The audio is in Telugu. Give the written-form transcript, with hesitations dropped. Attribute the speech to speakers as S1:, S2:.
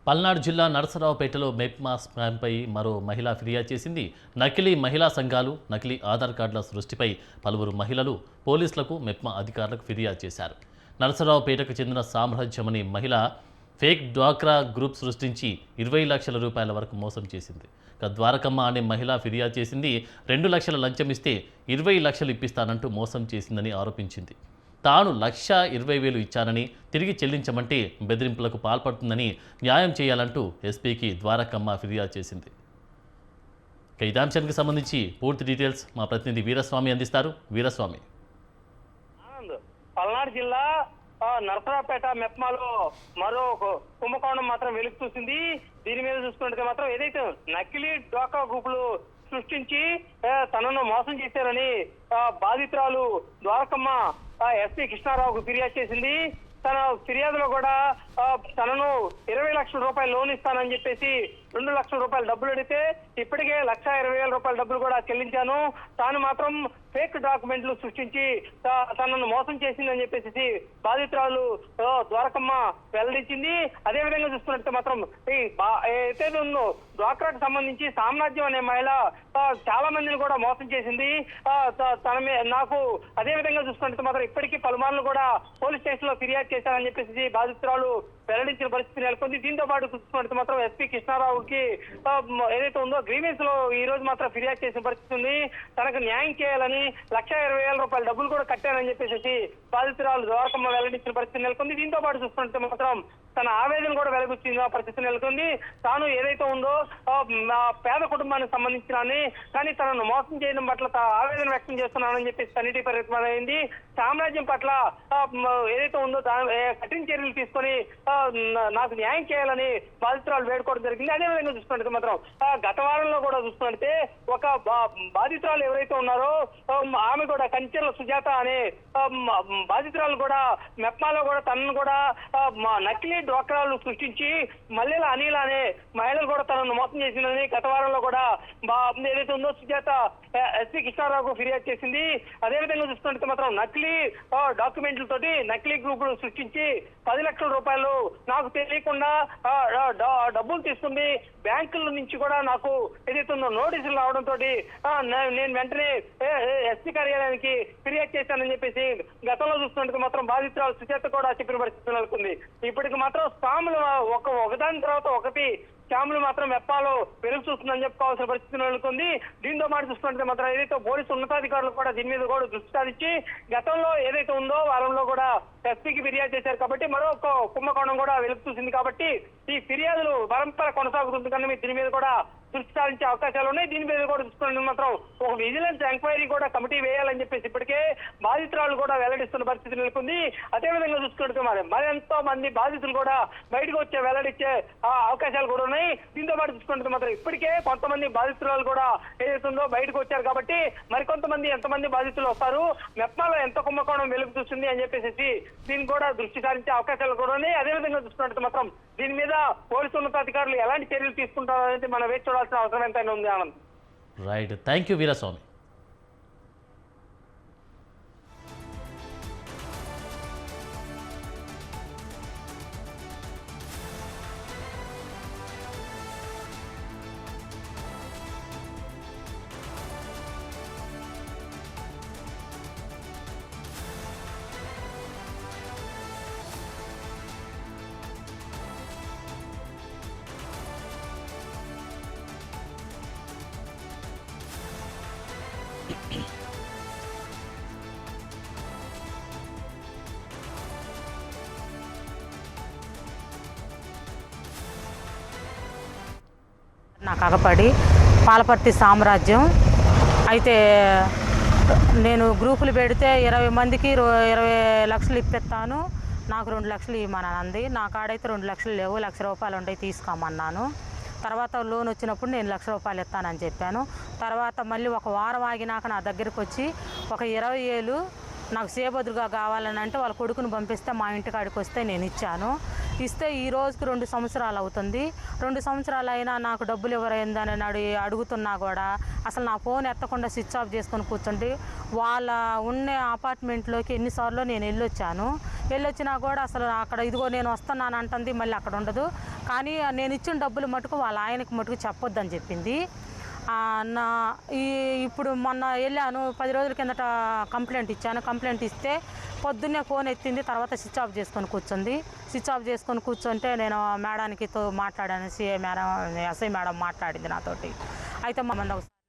S1: పల్నాడు జిల్లా నరసరావుపేటలో మెప్మా స్కామ్పై మరో మహిళ ఫిర్యాదు చేసింది. నకిలీ మహిళా సంఘాలు, నకిలీ ఆధార్ కార్డుల సృష్టిపై పలువురు మహిళలు పోలీసులకు, మెప్మా అధికారులకు ఫిర్యాదు చేశారు. నరసరావుపేటకు చెందిన సామ్రాజ్యం అనే మహిళ ఫేక్ డ్వాక్రా గ్రూప్ సృష్టించి 20 లక్షల రూపాయల వరకు మోసం చేసింది. ద్వారకమ్మ అనే మహిళ ఫిర్యాదు చేసింది. 2 లక్షల లంచం ఇస్తే 20 లక్షలు ఇప్పిస్తానంటూ మోసం చేసిందని ఆరోపించింది. తాను 1,20,000 ఇచ్చానని, తిరిగి చెల్లించమంటే బెదిరింపులకు పాల్పడుతుందని, న్యాయం చేయాలంటూ ఎస్పీకి ద్వారకమ్మ ఫిర్యాదు చేసింది. ఇదే అంశానికి సంబంధించి పూర్తి డీటెయిల్స్ మా ప్రతినిధి వీరస్వామి అందిస్తారు. వీరస్వామి.
S2: పల్నాడు జిల్లా నరసరావుపేట మెప్మాలో మరో కుంభకోణం మాత్రం వెలుగు చూసింది. దీని మీద చూసుకుంటే మాత్రం ఏదైతే నకిలీ డ్వాక్రా గ్రూపులు సృష్టించి తనను మోసం చేశారని బాధితురాలు ద్వారకమ్మ ఎస్పీ కృష్ణారావుకు ఫిర్యాదు చేసింది. తన ఫిర్యాదులో కూడా తనను 20 లక్షల రూపాయలు లోన్ ఇస్తానని చెప్పేసి 2 లక్షల రూపాయలు డబ్బులు అడిగితే ఇప్పటికే 1,20,000 రూపాయల డబ్బులు కూడా చెల్లించాను, తాను మాత్రం ఫేక్ డాక్యుమెంట్లు సృష్టించి తనను మోసం చేసిందని చెప్పేసి బాధితురాలు ద్వారకమ్మ వెల్లడించింది. అదే విధంగా చూస్తున్నట్టు మాత్రం ఏదైతే ఉందో డ్వాక్రాకు సంబంధించి సామ్రాజ్యం అనే మహిళ చాలా మందిని కూడా మోసం చేసింది. తన నాకు అదే విధంగా చూసుకుంటే మాత్రం ఇప్పటికీ పలుమార్లు కూడా పోలీస్ స్టేషన్ లో ఫిర్యాదు చేశారని చెప్పేసి బాధితురాలు వెల్లడించిన పరిస్థితి నెలకొంది. దీంతో పాటు చూసుకుంటే మాత్రం ఎస్పీ కృష్ణారావుకి ఏదైతే ఉందో గ్రీవెన్స్ లో ఈ రోజు మాత్రం ఫిర్యాదు చేసిన పరిస్థితి ఉంది. తనకు న్యాయం చేయాలని 1,20,000 రూపాయల డబ్బులు కూడా కట్టానని చెప్పేసి బాధితురాలు ద్వారకమ్మ వెల్లడించిన పరిస్థితి నెలకొంది. దీంతో పాటు చూసుకుంటే మాత్రం తన ఆవేదన కూడా వెలుగుచ్చిన పరిస్థితి నెలకొంది. తాను ఏదైతే ఉందో పేద కుటుంబానికి సంబంధించిన కానీ తనను మోసం చేయడం పట్ల ఆవేదన వ్యక్తం చేస్తున్నానని చెప్పేసి తనిఖీ పరిమితమైంది. సామ్రాజ్యం పట్ల ఏదైతే ఉందో కఠిన చర్యలు తీసుకొని నాకు న్యాయం చేయాలని బాధితురాలు వేడుకోవడం జరిగింది. అదేవిధంగా చూసుకుంటే మాత్రం గత వారంలో కూడా చూసుకుంటే ఒక బాధితురాలు ఎవరైతే ఉన్నారో ఆమె కూడా కంచెర్ల సుజాత అనే బాధితురాలు కూడా మెప్మాలో కూడా తనను కూడా నకిలీ డ్వాక్రాలు సృష్టించి మల్లెల అనిల్ అనే మహిళలు కూడా తనను మోసం చేసిందని గత వారంలో కూడా ఏదైతే ఉందో సుజాత ఎస్పీ కృష్ణారావుకు ఫిర్యాదు చేసింది. అదేవిధంగా చూసుకుంటే మాత్రం నకిలీ డాక్యుమెంట్లతోటి నకిలీ గ్రూపులు సృష్టించి 10 లక్షల రూపాయలు నాకు తెలియకుండా డబ్బులు తీసుకుంది. బ్యాంకుల నుంచి కూడా నాకు ఏదైతే ఉందో నోటీసులు రావడంతో నేను వెంటనే ఎస్పీ కార్యాలయానికి ఫిర్యాదు చేశానని చెప్పేసి గతంలో చూస్తుంటే మాత్రం బాధితురాలు సుచేత కూడా చెప్పిన పరిస్థితి నెలకొంది. ఇప్పటికి మాత్రం స్కాములు ఒకదాని తర్వాత ఒకటి స్కాములు మాత్రం మెప్పాలో వెలుగు చూస్తుందని చెప్పుకోవాల్సిన పరిస్థితి నెలకొంది. దీంతో మాట చూస్తుంటే మాత్రం ఏదైతే పోలీసు ఉన్నతాధికారులు కూడా దీని మీద కూడా దృష్టి సారించి గతంలో ఏదైతే ఉందో వారంలో కూడా ఎస్పీకి ఫిర్యాదు చేశారు కాబట్టి మరొక కుంభకోణం కూడా వెలుగు చూసింది. కాబట్టి ఈ ఫిర్యాదులు పరంపర కొనసాగుతుంది కన్నా దీని మీద కూడా దృష్టి సారించే అవకాశాలు ఉన్నాయి. దీని మీద కూడా చూసుకుంటే మాత్రం ఒక విజిలెన్స్ ఎంక్వైరీ కూడా కమిటీ వేయాలని చెప్పేసి ఇప్పటికే బాధితురాలు కూడా వెల్లడిస్తున్న పరిస్థితి నెలకొంది. అదేవిధంగా చూసుకుంటే మరి ఎంతో మంది బాధితులు కూడా బయటకు వచ్చే వెల్లడిచ్చే అవకాశాలు కూడా ఉన్నాయి. దీంతో పాటు చూసుకుంటే మాత్రం ఇప్పటికే కొంతమంది బాధితురాలు కూడా ఏదైతుందో బయటకు వచ్చారు కాబట్టి మరికొంతమంది ఎంతమంది బాధితులు వస్తారు, మెప్మాలో ఎంత కుంభకోణం వెలుగు చూస్తుంది అని చెప్పేసి దీనికి కూడా దృష్టి సారించే అవకాశాలు కూడా ఉన్నాయి. అదేవిధంగా చూసుకుంటే మాత్రం దీని మీద పోలీసు ఉన్నతాధికారులు ఎలాంటి చర్యలు తీసుకుంటారో అనేది మనం వేచి చూడాల్సిన అవసరం ఎంతైనా ఉంది. Anand.
S1: Right, thank you Veeraswamy.
S3: నాకు అగపడి పాలపర్తి సామ్రాజ్యం అయితే నేను గ్రూపులు పెడితే 20 మందికి 20 లక్షలు ఇప్పిస్తాను, నాకు 2 లక్షలు ఇవ్వమనంది. నా కాడైతే 2 లక్షలు లేవు, 1,00,000 రూపాయలు ఉంటాయి తీసుకోమన్నాను. తర్వాత లోన్ వచ్చినప్పుడు నేను 1,00,000 రూపాయలు ఇస్తానని చెప్పాను. తర్వాత మళ్ళీ ఒక వారం ఆగినాక నా దగ్గరికి వచ్చి ఒక 20,000 నాకు సేబదురుగా కావాలని అంటే వాళ్ళ కొడుకుని పంపిస్తే మా ఇంటికాడికి వస్తే నేను ఇచ్చాను. ఇస్తే ఈ రోజుకి 2 సంవత్సరాలు అవుతుంది. 2 సంవత్సరాలు అయినా నాకు డబ్బులు ఎవరైందని అడుగుతున్నా కూడా అసలు నా ఫోన్ ఎత్తకుండా స్విచ్ ఆఫ్ చేసుకొని కూర్చుండి వాళ్ళ ఉన్న అపార్ట్మెంట్లోకి ఎన్నిసార్లు నేను వెళ్ళొచ్చినా కూడా అసలు అక్కడ ఇదిగో నేను వస్తున్నాను అంటుంది, మళ్ళీ అక్కడ ఉండదు. కానీ నేను ఇచ్చిన డబ్బులు మటుకు వాళ్ళ ఆయనకి మటుకు చెప్పొద్దని చెప్పింది. ఇప్పుడు మొన్న వెళ్ళాను, 10 రోజుల కిందట కంప్లైంట్ ఇచ్చాను. కంప్లైంట్ ఇస్తే పొద్దున్నే ఫోన్ ఎత్తింది, తర్వాత స్విచ్ ఆఫ్ చేసుకొని కూర్చుంది. స్విచ్ ఆఫ్ చేసుకొని కూర్చుంటే నేను మేడానికి మాట్లాడాను, ఎస్ఐ మేడం మాట్లాడింది నాతోటి. అయితే మా మంది